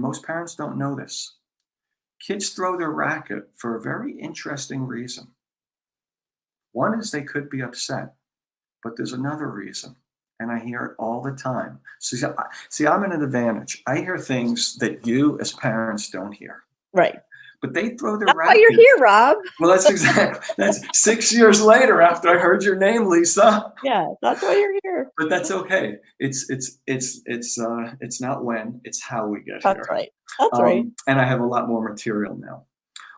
most parents don't know this. Kids throw their racket for a very interesting reason. One is they could be upset, but there's another reason, and I hear it all the time. See, I'm at an advantage. I hear things that you as parents don't hear. Right. But they throw their That's why racket. you're here, Rob. Well, that's 6 years later after I heard your name, Lisa. Yeah, that's why you're here. But that's okay. It's not when, it's how we get That's here. right. That's right. And I have a lot more material now.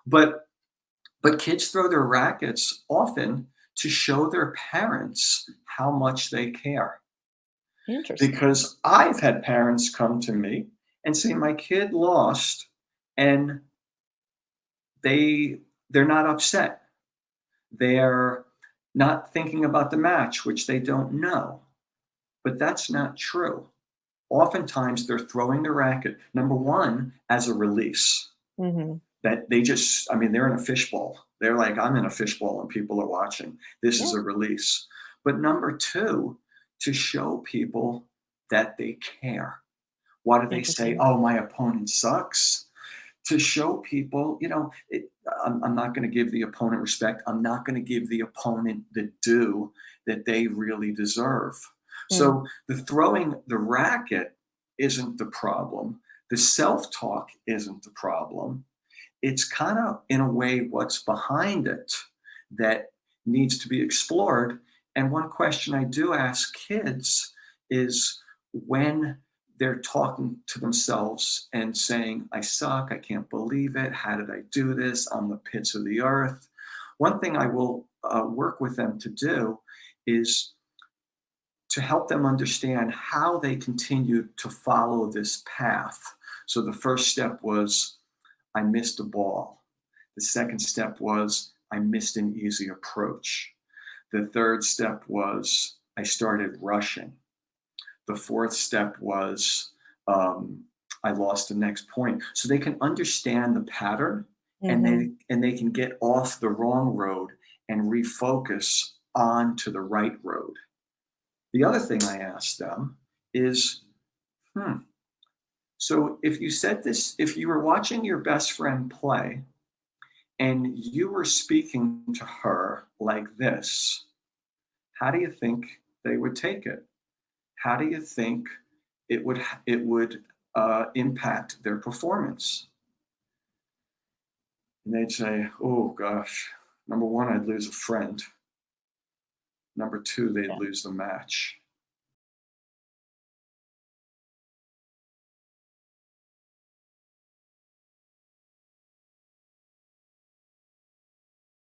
But kids throw their rackets often to show their parents how much they care. Interesting. Because I've had parents come to me and say, my kid lost, and they're not upset. They're not thinking about the match, which they don't know. But that's not true. Oftentimes they're throwing the racket, number one, as a release. Mm-hmm. That they're in a fishbowl. They're like, I'm in a fishbowl and people are watching. This is a release. But number two, to show people that they care. Why do they say, oh, my opponent sucks? To show people, I'm not going to give the opponent respect. I'm not going to give the opponent the due that they really deserve. So the throwing the racket isn't the problem. The self-talk isn't the problem. It's kind of, in a way, what's behind it that needs to be explored. And one question I do ask kids is, when they're talking to themselves and saying, I suck, I can't believe it, how did I do this, I'm the pits of the earth. One thing I will work with them to do is to help them understand how they continue to follow this path. So the first step was, I missed a ball. The second step was, I missed an easy approach. The third step was, I started rushing. The fourth step was, I lost the next point. So they can understand the pattern, and they can get off the wrong road and refocus onto the right road. The other thing I asked them is, so if you were watching your best friend play and you were speaking to her like this, how do you think they would take it? How do you think it would impact their performance? And they'd say, oh gosh, number one, I'd lose a friend. Number two, they'd lose the match.